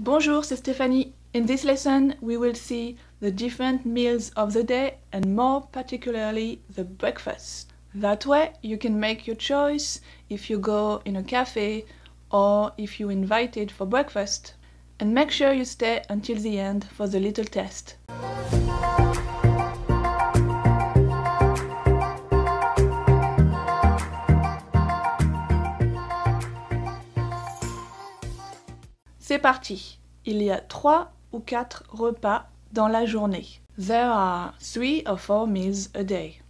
Bonjour, c'est Stéphanie. In this lesson, we will see the different meals of the day and more particularly the breakfast. That way, you can make your choice if you go in a cafe or if you're invited for breakfast. And make sure you stay until the end for the little test. C'est parti. Il y a 3 ou 4 repas dans la journée. There are 3 or 4 meals a day.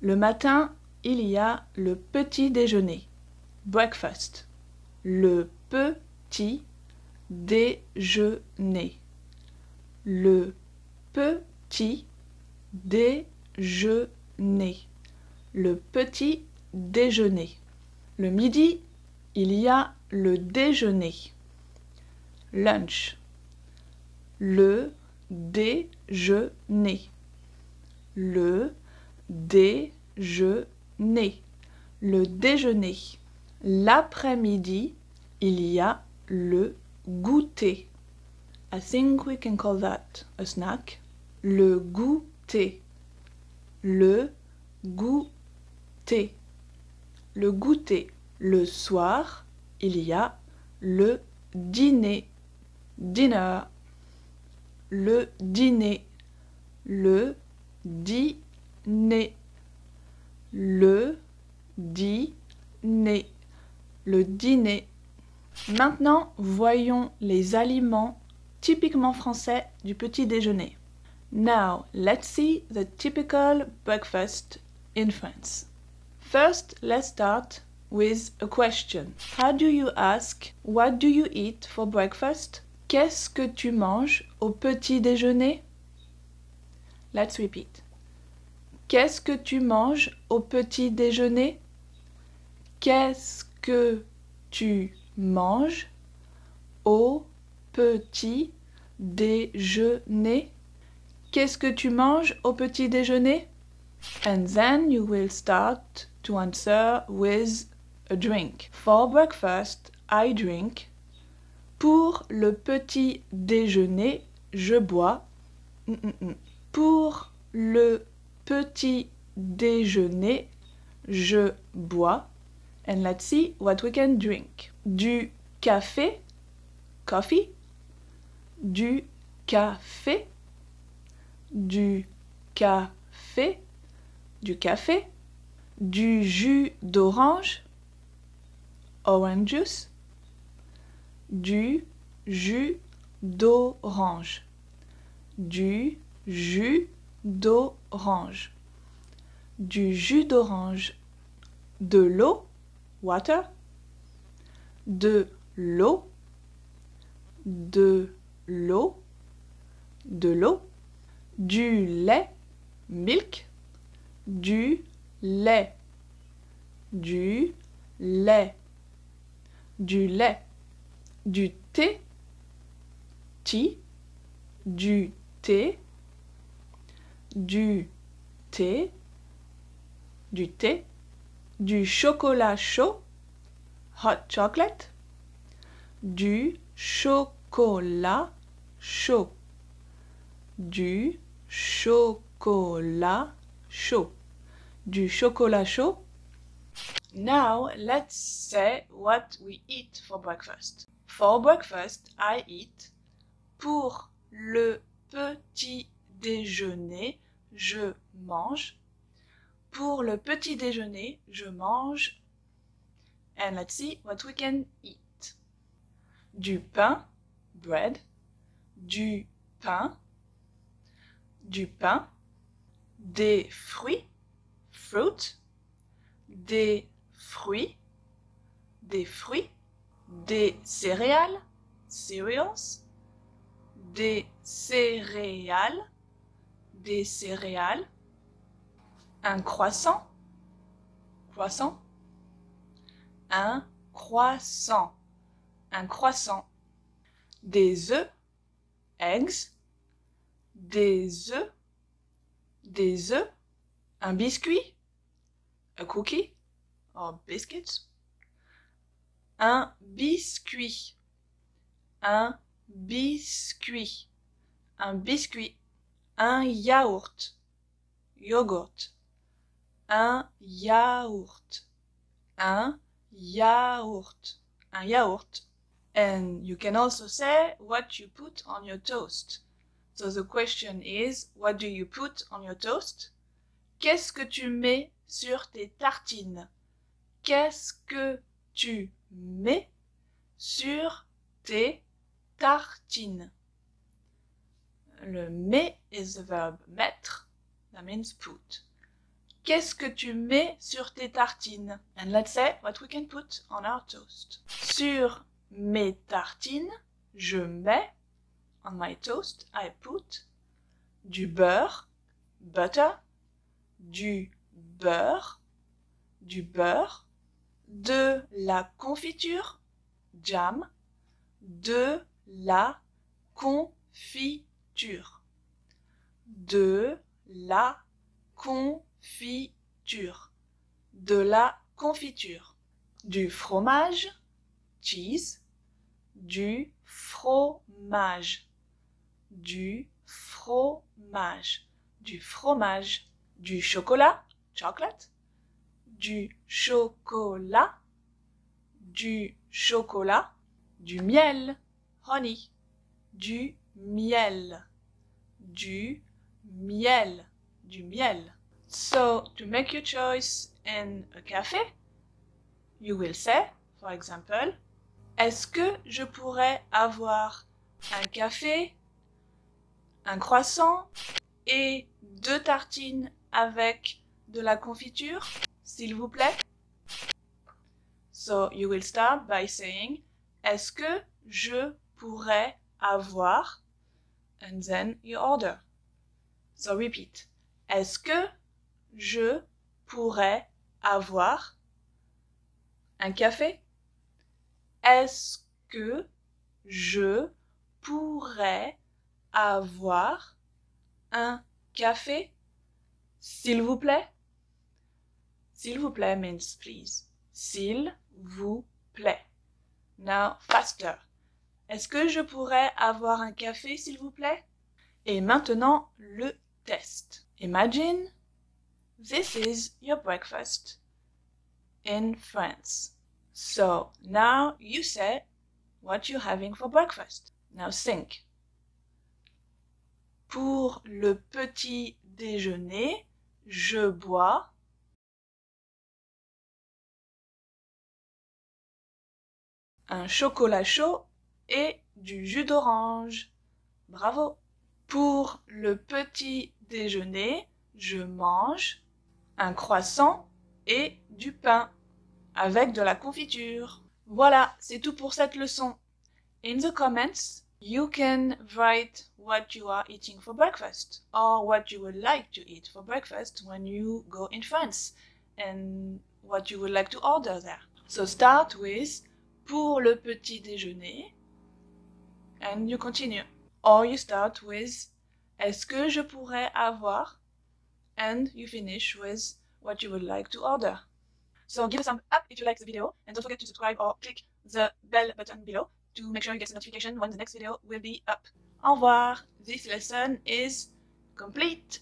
Le matin, il y a le petit déjeuner. Breakfast. Le petit déjeuner. Le petit déjeuner. Le petit déjeuner. Le midi, il y a le déjeuner. Lunch. Le déjeuner. Le déjeuner. Le déjeuner. L'après-midi, il y a le goûter. I think we can call that a snack. Le goûter. Le goûter. Le goûter. Le soir, il y a le dîner. Dinner. Le dîner. Le dîner. Le dîner. Le dîner. Maintenant, voyons les aliments typiquement français du petit déjeuner. Now, let's see the typical breakfast in France. First, let's start with a question. How do you ask, what do you eat for breakfast? Qu'est-ce que tu manges au petit déjeuner? Let's repeat. Qu'est-ce que tu manges au petit déjeuner? Qu'est-ce que tu manges au petit déjeuner? Qu'est-ce que tu manges au petit déjeuner? And then you will start to answer with a drink. For breakfast, I drink. Pour le petit déjeuner, je bois. Pour le petit déjeuner, je bois. And let's see what we can drink. Du café, coffee. Du café. Du café. Du café. Du jus d'orange. Orange juice. Du jus d'orange. Du jus d'orange. Du jus d'orange. De l'eau. Water. De l'eau. De l'eau. De l'eau. Du lait. Milk. Du lait. Du lait. Du lait. Du thé. Tea. Du thé. Du thé. Du thé. Du chocolat chaud. Hot chocolate. Du chocolat chaud. Du chocolat chaud. Du chocolat chaud. Now, let's say what we eat for breakfast. For breakfast, I eat. Pour le petit déjeuner, je mange. Pour le petit déjeuner, je mange. And let's see what we can eat. Du pain, bread. Du pain. Du pain. Des fruits, fruit. Des fruits. Des fruits. Des céréales, cereals. Des céréales. Des céréales. Un croissant. Croissant. Un croissant. Un croissant. Des œufs. Eggs. Des œufs. Des œufs. Un biscuit. A cookie. Or biscuits. Un biscuit. Un biscuit. Un biscuit. Un yaourt. Yogurt. Un yaourt. Un yaourt. Un yaourt. And you can also say what you put on your toast. So the question is, what do you put on your toast? Qu'est-ce que tu mets sur tes tartines? Qu'est-ce que tu mets sur tes tartines? Le mets is the verb mettre. That means put. Qu'est-ce que tu mets sur tes tartines? And let's say what we can put on our toast. Sur mes tartines, je mets, on my toast, I put, du beurre, butter, du beurre, de la confiture, jam, de la confiture, de la confiture, de la confiture, du fromage, cheese, du fromage, du fromage, du fromage, du chocolat, chocolate, du chocolat, du chocolat, du miel, honey, du miel, du miel, du miel. So, to make your choice in a cafe, you will say, for example, est-ce que je pourrais avoir un café, un croissant et 2 tartines avec de la confiture, s'il vous plaît? So you will start by saying, est-ce que je pourrais avoir, and then you order. So repeat. Est-ce que je pourrais avoir un café? Est-ce que je pourrais avoir un café? S'il vous plaît? S'il vous plaît means please. S'il vous plaît. Now faster. Est-ce que je pourrais avoir un café, s'il vous plaît? Et maintenant, le test. Imagine this is your breakfast in France. So now you say what you're having for breakfast. Now think. Pour le petit déjeuner, je bois un chocolat chaud et du jus d'orange. Bravo! Pour le petit déjeuner, je mange un croissant et du pain avec de la confiture. Voilà, c'est tout pour cette leçon. In the comments, you can write what you are eating for breakfast or what you would like to eat for breakfast when you go in France and what you would like to order there. So start with pour le petit déjeuner and you continue. Or you start with est-ce que je pourrais avoir and you finish with what you would like to order. So give a thumb up if you like the video and don't forget to subscribe or click the bell button below to make sure you get the notification when the next video will be up. Au revoir. This lesson is complete.